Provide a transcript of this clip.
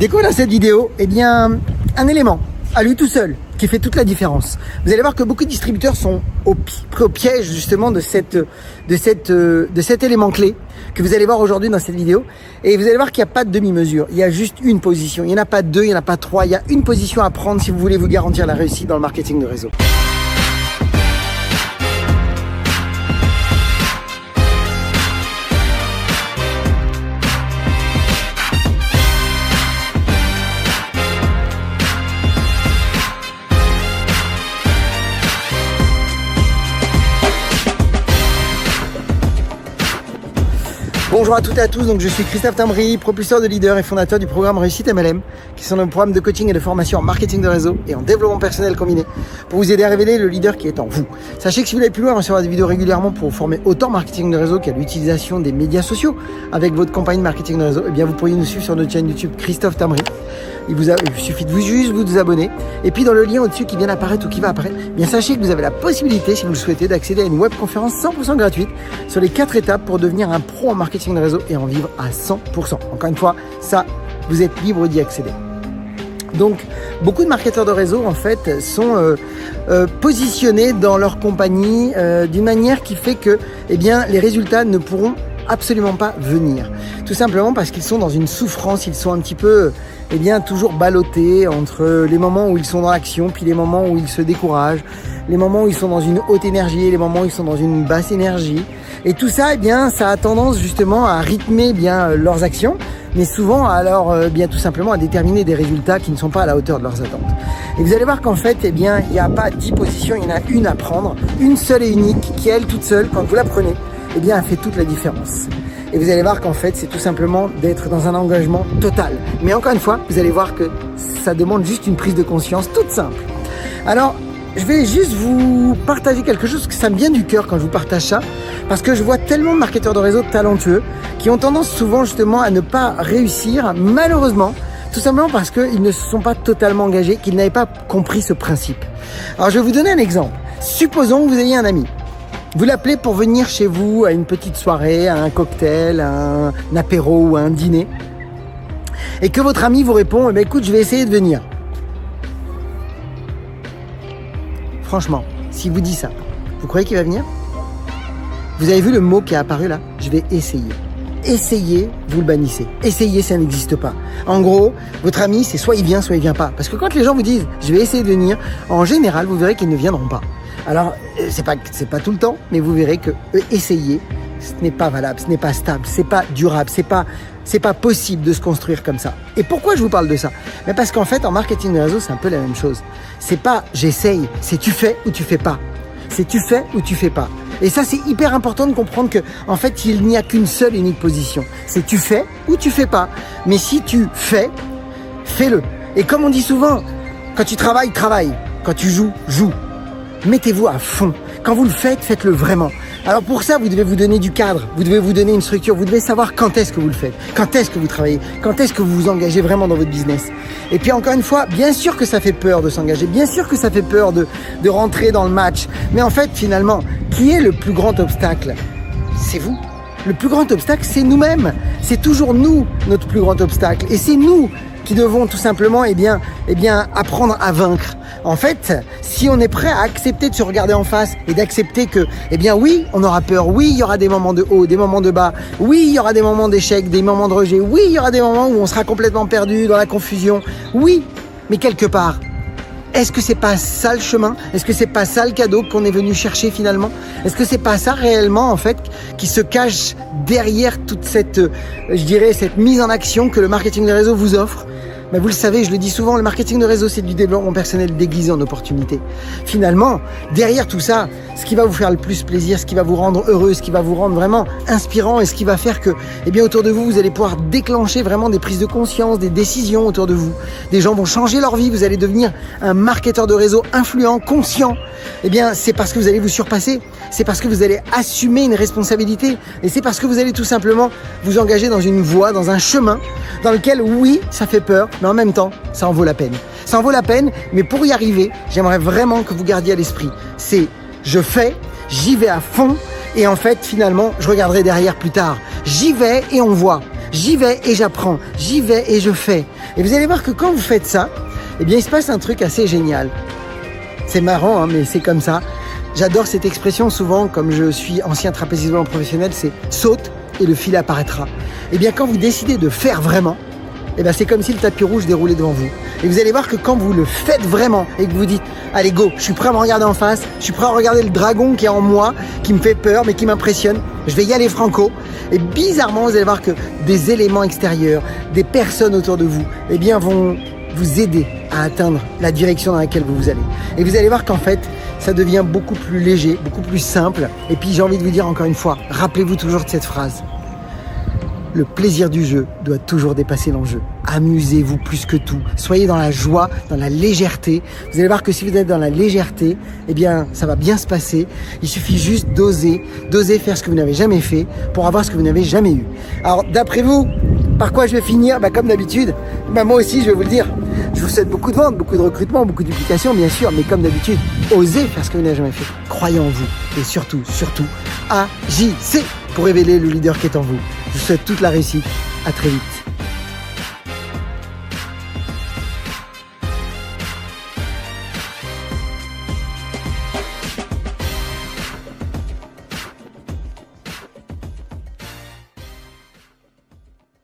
Découvre dans cette vidéo, eh bien, un élément à lui tout seul qui fait toute la différence. Vous allez voir que beaucoup de distributeurs sont pris au piège justement de cet élément clé que vous allez voir aujourd'hui dans cette vidéo. Et vous allez voir qu'il n'y a pas de demi-mesure, il y a juste une position. Il n'y en a pas deux, il n'y en a pas trois, il y a une position à prendre si vous voulez vous garantir la réussite dans le marketing de réseau. Bonjour à toutes et à tous, donc je suis Christophe Tambry, propulseur de leader et fondateur du programme Réussite MLM, qui sont nos programmes de coaching et de formation en marketing de réseau et en développement personnel combiné, pour vous aider à révéler le leader qui est en vous. Sachez que si vous voulez plus loin, recevoir des vidéos régulièrement pour vous former autant en marketing de réseau qu'à l'utilisation des médias sociaux avec votre campagne de marketing de réseau, eh bien vous pourriez nous suivre sur notre chaîne YouTube Christophe Tambry. Il suffit de vous abonner. Et puis dans le lien au-dessus qui vient d'apparaître ou qui va apparaître, eh bien sachez que vous avez la possibilité, si vous le souhaitez, d'accéder à une webconférence 100% gratuite sur les 4 étapes pour devenir un pro en marketing de réseau et en vivre à 100%. Encore une fois, ça, vous êtes libre d'y accéder. Donc, beaucoup de marketeurs de réseau, en fait, sont positionnés dans leur compagnie d'une manière qui fait que, eh bien, les résultats ne pourront absolument pas venir. Tout simplement parce qu'ils sont dans une souffrance, ils sont un petit peu, eh bien, toujours ballottés entre les moments où ils sont dans l'action, puis les moments où ils se découragent, les moments où ils sont dans une haute énergie et les moments où ils sont dans une basse énergie. Et tout ça, eh bien, ça a tendance justement à rythmer bien leurs actions, mais souvent alors bien tout simplement à déterminer des résultats qui ne sont pas à la hauteur de leurs attentes. Et vous allez voir qu'en fait, eh bien, il n'y a pas 10 positions, il y en a une à prendre, une seule et unique, qui elle toute seule, quand vous la prenez, eh bien, elle fait toute la différence. Et vous allez voir qu'en fait, c'est tout simplement d'être dans un engagement total. Mais encore une fois, vous allez voir que ça demande juste une prise de conscience toute simple. Alors, je vais juste vous partager quelque chose que ça me vient du cœur quand je vous partage ça, parce que je vois tellement de marketeurs de réseau talentueux qui ont tendance souvent justement à ne pas réussir, malheureusement, tout simplement parce qu'ils ne se sont pas totalement engagés, qu'ils n'avaient pas compris ce principe. Alors, je vais vous donner un exemple. Supposons que vous ayez un ami. Vous l'appelez pour venir chez vous à une petite soirée, à un cocktail, à un apéro ou à un dîner, et que votre ami vous répond, eh bien, écoute, je vais essayer de venir. Franchement, si vous dit ça, vous croyez qu'il va venir? Vous avez vu le mot qui est apparu là? Je vais essayer. Essayez, vous le bannissez. Essayez, ça n'existe pas. En gros, votre ami, c'est soit il vient pas. Parce que quand les gens vous disent, je vais essayer de venir, en général, vous verrez qu'ils ne viendront pas. Alors, c'est pas tout le temps, mais vous verrez que essayer, ce n'est pas valable, ce n'est pas stable, c'est pas durable, c'est pas possible de se construire comme ça. Et pourquoi je vous parle de ça? Mais parce qu'en fait, en marketing de réseau, c'est un peu la même chose. C'est pas j'essaye, c'est tu fais ou tu fais pas. C'est tu fais ou tu fais pas. Et ça, c'est hyper important de comprendre que, en fait, il n'y a qu'une seule unique position. C'est tu fais ou tu fais pas. Mais si tu fais, fais-le. Et comme on dit souvent, quand tu travailles, travaille. Quand tu joues, joue. Mettez-vous à fond. Quand vous le faites, faites-le vraiment. Alors pour ça, vous devez vous donner du cadre, vous devez vous donner une structure, vous devez savoir quand est-ce que vous le faites, quand est-ce que vous travaillez, quand est-ce que vous vous engagez vraiment dans votre business. Et puis encore une fois, bien sûr que ça fait peur de s'engager, bien sûr que ça fait peur de rentrer dans le match. Mais en fait, finalement, qui est le plus grand obstacle? C'est vous. Le plus grand obstacle, c'est nous-mêmes. C'est toujours nous, notre plus grand obstacle. Et c'est nous qui devons tout simplement eh bien, apprendre à vaincre. En fait, si on est prêt à accepter de se regarder en face et d'accepter que, eh bien oui, on aura peur, oui, il y aura des moments de haut, des moments de bas, oui, il y aura des moments d'échec, des moments de rejet, oui, il y aura des moments où on sera complètement perdu dans la confusion, oui, mais quelque part, est-ce que c'est pas ça le chemin? Est-ce que c'est pas ça le cadeau qu'on est venu chercher finalement? Est-ce que c'est pas ça réellement en fait qui se cache derrière toute cette, je dirais, cette mise en action que le marketing de réseau vous offre? Mais vous le savez, je le dis souvent, le marketing de réseau, c'est du développement personnel déguisé en opportunité. Finalement, derrière tout ça, ce qui va vous faire le plus plaisir, ce qui va vous rendre heureux, ce qui va vous rendre vraiment inspirant et ce qui va faire que, eh bien, autour de vous, vous allez pouvoir déclencher vraiment des prises de conscience, des décisions autour de vous. Des gens vont changer leur vie, vous allez devenir un marketeur de réseau influent, conscient. Eh bien, c'est parce que vous allez vous surpasser. C'est parce que vous allez assumer une responsabilité. Et c'est parce que vous allez tout simplement vous engager dans une voie, dans un chemin, dans lequel, oui, ça fait peur, mais en même temps, ça en vaut la peine. Ça en vaut la peine, mais pour y arriver, j'aimerais vraiment que vous gardiez à l'esprit. C'est je fais, j'y vais à fond, et en fait, finalement, je regarderai derrière plus tard. J'y vais et on voit. J'y vais et j'apprends. J'y vais et je fais. Et vous allez voir que quand vous faites ça, eh bien, il se passe un truc assez génial. C'est marrant, hein, mais c'est comme ça. J'adore cette expression souvent, comme je suis ancien trapéziste volant professionnel, c'est saute et le fil apparaîtra. Eh bien, quand vous décidez de faire vraiment, eh bien, c'est comme si le tapis rouge déroulait devant vous. Et vous allez voir que quand vous le faites vraiment et que vous dites « Allez, go, je suis prêt à me regarder en face, je suis prêt à regarder le dragon qui est en moi, qui me fait peur, mais qui m'impressionne, je vais y aller franco. » Et bizarrement, vous allez voir que des éléments extérieurs, des personnes autour de vous, eh bien, vont vous aider à atteindre la direction dans laquelle vous allez. Et vous allez voir qu'en fait, ça devient beaucoup plus léger, beaucoup plus simple. Et puis, j'ai envie de vous dire encore une fois, rappelez-vous toujours de cette phrase. Le plaisir du jeu doit toujours dépasser l'enjeu. Amusez-vous plus que tout. Soyez dans la joie, dans la légèreté. Vous allez voir que si vous êtes dans la légèreté, eh bien, ça va bien se passer. Il suffit juste d'oser faire ce que vous n'avez jamais fait pour avoir ce que vous n'avez jamais eu. Alors, d'après vous, par quoi je vais finir? Comme d'habitude, moi aussi, je vais vous le dire. Je vous souhaite beaucoup de ventes, beaucoup de recrutement, beaucoup de duplications, bien sûr, mais comme d'habitude, osez faire ce que vous n'avez jamais fait. Croyez en vous et surtout, agissez pour révéler le leader qui est en vous. Je vous souhaite toute la réussite. À très vite.